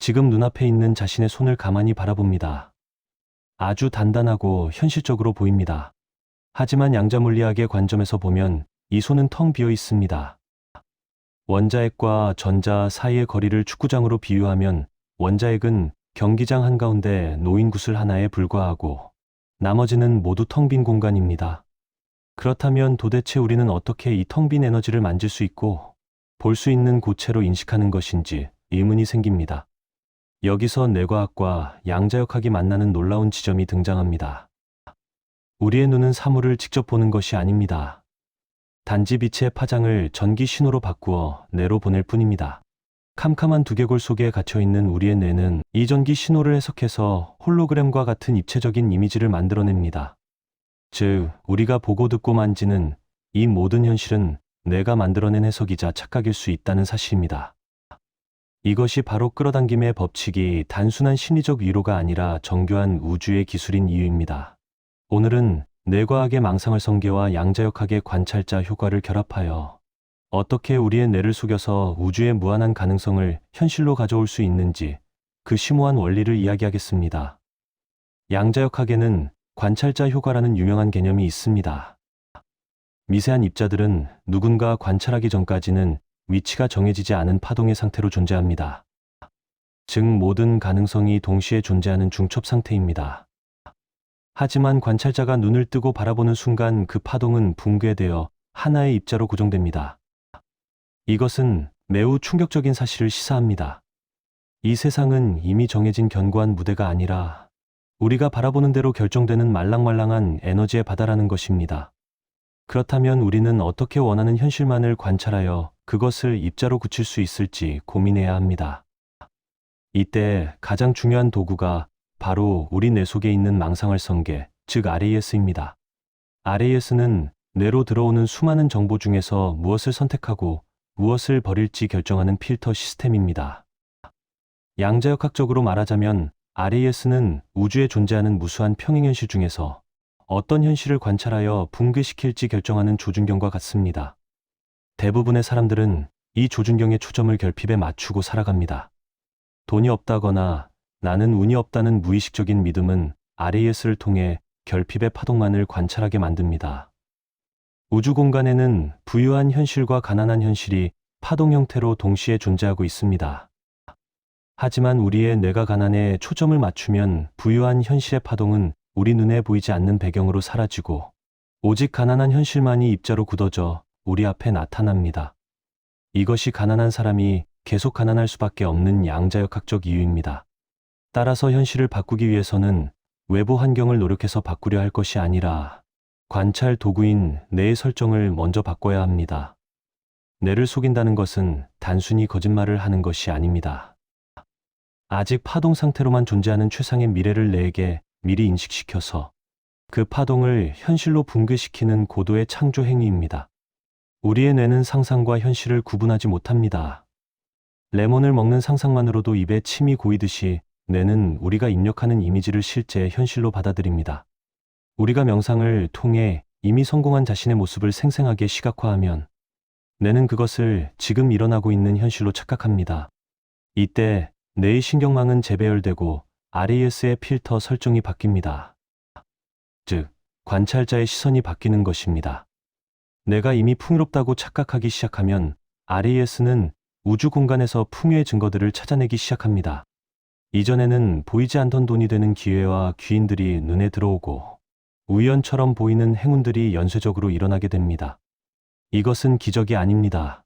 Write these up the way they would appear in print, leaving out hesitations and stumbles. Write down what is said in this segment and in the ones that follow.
지금 눈앞에 있는 자신의 손을 가만히 바라봅니다. 아주 단단하고 현실적으로 보입니다. 하지만 양자물리학의 관점에서 보면 이 손은 텅 비어 있습니다. 원자핵과 전자 사이의 거리를 축구장으로 비유하면 원자핵은 경기장 한가운데 놓인 구슬 하나에 불과하고 나머지는 모두 텅 빈 공간입니다. 그렇다면 도대체 우리는 어떻게 이 텅 빈 에너지를 만질 수 있고 볼 수 있는 고체로 인식하는 것인지 의문이 생깁니다. 여기서 뇌과학과 양자역학이 만나는 놀라운 지점이 등장합니다. 우리의 눈은 사물을 직접 보는 것이 아닙니다. 단지 빛의 파장을 전기 신호로 바꾸어 뇌로 보낼 뿐입니다. 캄캄한 두개골 속에 갇혀있는 우리의 뇌는 이 전기 신호를 해석해서 홀로그램과 같은 입체적인 이미지를 만들어냅니다. 즉, 우리가 보고 듣고 만지는 이 모든 현실은 뇌가 만들어낸 해석이자 착각일 수 있다는 사실입니다. 이것이 바로 끌어당김의 법칙이 단순한 심리적 위로가 아니라 정교한 우주의 기술인 이유입니다. 오늘은 뇌과학의 망상을 성계와 양자역학의 관찰자 효과를 결합하여 어떻게 우리의 뇌를 속여서 우주의 무한한 가능성을 현실로 가져올 수 있는지 그 심오한 원리를 이야기하겠습니다. 양자역학에는 관찰자 효과라는 유명한 개념이 있습니다. 미세한 입자들은 누군가 관찰하기 전까지는 위치가 정해지지 않은 파동의 상태로 존재합니다. 즉, 모든 가능성이 동시에 존재하는 중첩 상태입니다. 하지만 관찰자가 눈을 뜨고 바라보는 순간 그 파동은 붕괴되어 하나의 입자로 고정됩니다. 이것은 매우 충격적인 사실을 시사합니다. 이 세상은 이미 정해진 견고한 무대가 아니라 우리가 바라보는 대로 결정되는 말랑말랑한 에너지의 바다라는 것입니다. 그렇다면 우리는 어떻게 원하는 현실만을 관찰하여 그것을 입자로 굳힐 수 있을지 고민해야 합니다. 이때 가장 중요한 도구가 바로 우리 뇌 속에 있는 망상을 성계, 즉 RAS입니다. RAS는 뇌로 들어오는 수많은 정보 중에서 무엇을 선택하고 무엇을 버릴지 결정하는 필터 시스템입니다. 양자역학적으로 말하자면 RAS는 우주에 존재하는 무수한 평행현실 중에서 어떤 현실을 관찰하여 붕괴시킬지 결정하는 조준경과 같습니다. 대부분의 사람들은 이 조준경의 초점을 결핍에 맞추고 살아갑니다. 돈이 없다거나 나는 운이 없다는 무의식적인 믿음은 RAS를 통해 결핍의 파동만을 관찰하게 만듭니다. 우주 공간에는 부유한 현실과 가난한 현실이 파동 형태로 동시에 존재하고 있습니다. 하지만 우리의 뇌가 가난에 초점을 맞추면 부유한 현실의 파동은 우리 눈에 보이지 않는 배경으로 사라지고 오직 가난한 현실만이 입자로 굳어져 우리 앞에 나타납니다. 이것이 가난한 사람이 계속 가난할 수밖에 없는 양자역학적 이유입니다. 따라서 현실을 바꾸기 위해서는 외부 환경을 노력해서 바꾸려 할 것이 아니라 관찰 도구인 뇌의 설정을 먼저 바꿔야 합니다. 뇌를 속인다는 것은 단순히 거짓말을 하는 것이 아닙니다. 아직 파동 상태로만 존재하는 최상의 미래를 뇌에게 미리 인식시켜서 그 파동을 현실로 붕괴시키는 고도의 창조 행위입니다. 우리의 뇌는 상상과 현실을 구분하지 못합니다. 레몬을 먹는 상상만으로도 입에 침이 고이듯이 뇌는 우리가 입력하는 이미지를 실제 현실로 받아들입니다. 우리가 명상을 통해 이미 성공한 자신의 모습을 생생하게 시각화하면 뇌는 그것을 지금 일어나고 있는 현실로 착각합니다. 이때 뇌의 신경망은 재배열되고 RAS의 필터 설정이 바뀝니다. 즉, 관찰자의 시선이 바뀌는 것입니다. 내가 이미 풍요롭다고 착각하기 시작하면 RAS는 우주 공간에서 풍요의 증거들을 찾아내기 시작합니다. 이전에는 보이지 않던 돈이 되는 기회와 귀인들이 눈에 들어오고 우연처럼 보이는 행운들이 연쇄적으로 일어나게 됩니다. 이것은 기적이 아닙니다.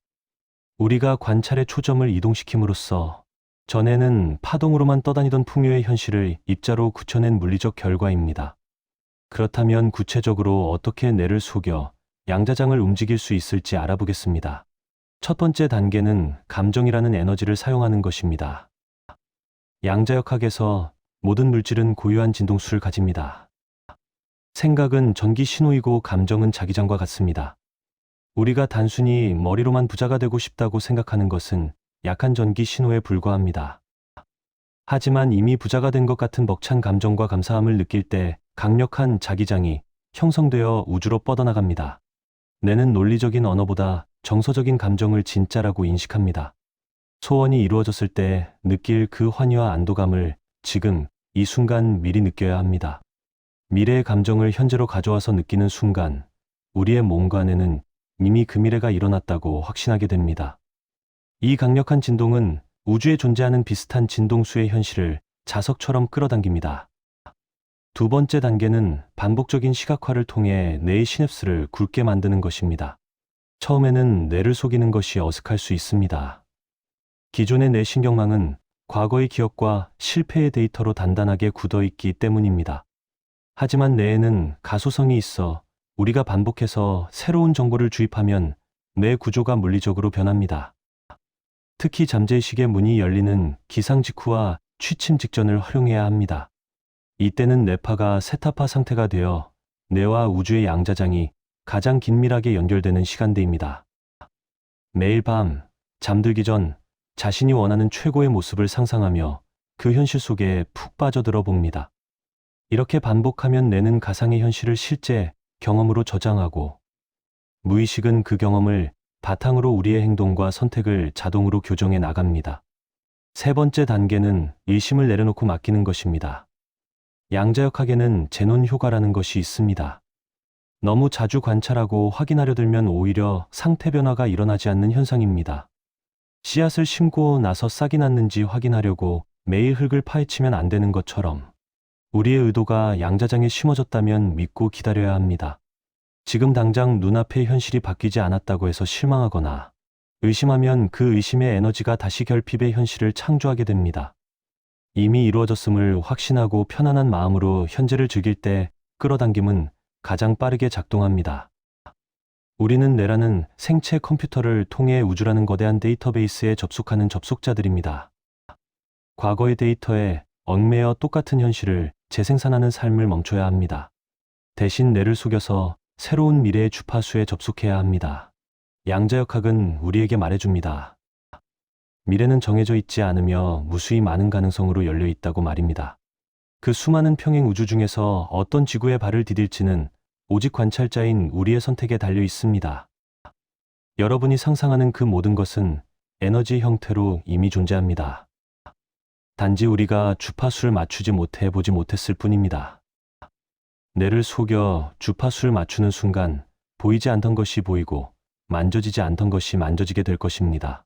우리가 관찰의 초점을 이동시킴으로써 전에는 파동으로만 떠다니던 풍요의 현실을 입자로 굳혀낸 물리적 결과입니다. 그렇다면 구체적으로 어떻게 뇌를 속여 양자장을 움직일 수 있을지 알아보겠습니다. 첫 번째 단계는 감정이라는 에너지를 사용하는 것입니다. 양자역학에서 모든 물질은 고유한 진동수를 가집니다. 생각은 전기 신호이고 감정은 자기장과 같습니다. 우리가 단순히 머리로만 부자가 되고 싶다고 생각하는 것은 약한 전기 신호에 불과합니다. 하지만 이미 부자가 된 것 같은 벅찬 감정과 감사함을 느낄 때 강력한 자기장이 형성되어 우주로 뻗어나갑니다. 뇌는 논리적인 언어보다 정서적인 감정을 진짜라고 인식합니다. 소원이 이루어졌을 때 느낄 그 환희와 안도감을 지금 이 순간 미리 느껴야 합니다. 미래의 감정을 현재로 가져와서 느끼는 순간 우리의 몸과 뇌는 이미 그 미래가 일어났다고 확신하게 됩니다. 이 강력한 진동은 우주에 존재하는 비슷한 진동수의 현실을 자석처럼 끌어당깁니다. 두 번째 단계는 반복적인 시각화를 통해 뇌의 시냅스를 굳게 만드는 것입니다. 처음에는 뇌를 속이는 것이 어색할 수 있습니다. 기존의 뇌 신경망은 과거의 기억과 실패의 데이터로 단단하게 굳어있기 때문입니다. 하지만 뇌에는 가소성이 있어 우리가 반복해서 새로운 정보를 주입하면 뇌 구조가 물리적으로 변합니다. 특히 잠재의식의 문이 열리는 기상 직후와 취침 직전을 활용해야 합니다. 이때는 뇌파가 세타파 상태가 되어 뇌와 우주의 양자장이 가장 긴밀하게 연결되는 시간대입니다. 매일 밤 잠들기 전 자신이 원하는 최고의 모습을 상상하며 그 현실 속에 푹 빠져들어 봅니다. 이렇게 반복하면 뇌는 가상의 현실을 실제 경험으로 저장하고 무의식은 그 경험을 바탕으로 우리의 행동과 선택을 자동으로 교정해 나갑니다. 세 번째 단계는 의심을 내려놓고 맡기는 것입니다. 양자역학에는 제논 효과라는 것이 있습니다. 너무 자주 관찰하고 확인하려 들면 오히려 상태 변화가 일어나지 않는 현상입니다. 씨앗을 심고 나서 싹이 났는지 확인하려고 매일 흙을 파헤치면 안 되는 것처럼 우리의 의도가 양자장에 심어졌다면 믿고 기다려야 합니다. 지금 당장 눈앞의 현실이 바뀌지 않았다고 해서 실망하거나 의심하면 그 의심의 에너지가 다시 결핍의 현실을 창조하게 됩니다. 이미 이루어졌음을 확신하고 편안한 마음으로 현재를 즐길 때 끌어당김은 가장 빠르게 작동합니다. 우리는 뇌라는 생체 컴퓨터를 통해 우주라는 거대한 데이터베이스에 접속하는 접속자들입니다. 과거의 데이터에 얽매여 똑같은 현실을 재생산하는 삶을 멈춰야 합니다. 대신 뇌를 속여서 새로운 미래의 주파수에 접속해야 합니다. 양자역학은 우리에게 말해줍니다. 미래는 정해져 있지 않으며 무수히 많은 가능성으로 열려 있다고 말입니다. 그 수많은 평행 우주 중에서 어떤 지구에 발을 디딜지는 오직 관찰자인 우리의 선택에 달려 있습니다. 여러분이 상상하는 그 모든 것은 에너지 형태로 이미 존재합니다. 단지 우리가 주파수를 맞추지 못해 보지 못했을 뿐입니다. 뇌를 속여 주파수를 맞추는 순간 보이지 않던 것이 보이고 만져지지 않던 것이 만져지게 될 것입니다.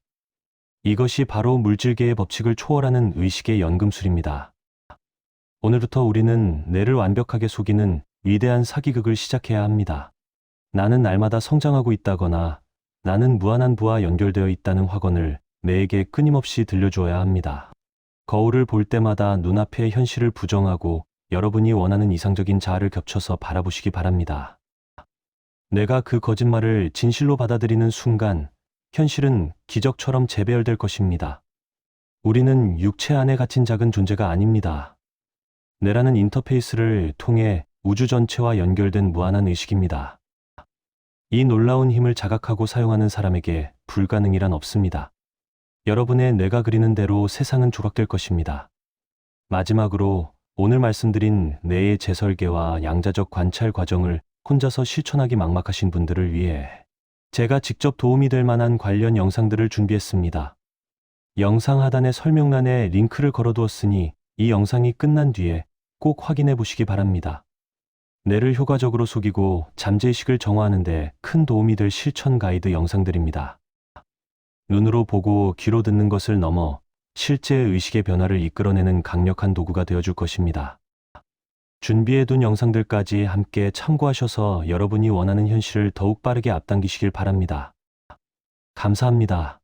이것이 바로 물질계의 법칙을 초월하는 의식의 연금술입니다. 오늘부터 우리는 뇌를 완벽하게 속이는 위대한 사기극을 시작해야 합니다. 나는 날마다 성장하고 있다거나 나는 무한한 부와 연결되어 있다는 확언을 뇌에게 끊임없이 들려주어야 합니다. 거울을 볼 때마다 눈앞의 현실을 부정하고 여러분이 원하는 이상적인 자아를 겹쳐서 바라보시기 바랍니다. 내가 그 거짓말을 진실로 받아들이는 순간 현실은 기적처럼 재배열될 것입니다. 우리는 육체 안에 갇힌 작은 존재가 아닙니다. 뇌라는 인터페이스를 통해 우주 전체와 연결된 무한한 의식입니다. 이 놀라운 힘을 자각하고 사용하는 사람에게 불가능이란 없습니다. 여러분의 뇌가 그리는 대로 세상은 조각될 것입니다. 마지막으로 오늘 말씀드린 뇌의 재설계와 양자적 관찰 과정을 혼자서 실천하기 막막하신 분들을 위해 제가 직접 도움이 될 만한 관련 영상들을 준비했습니다. 영상 하단의 설명란에 링크를 걸어두었으니 이 영상이 끝난 뒤에 꼭 확인해 보시기 바랍니다. 뇌를 효과적으로 속이고 잠재의식을 정화하는 데 큰 도움이 될 실천 가이드 영상들입니다. 눈으로 보고 귀로 듣는 것을 넘어 실제의 의식의 변화를 이끌어내는 강력한 도구가 되어줄 것입니다. 준비해둔 영상들까지 함께 참고하셔서 여러분이 원하는 현실을 더욱 빠르게 앞당기시길 바랍니다. 감사합니다.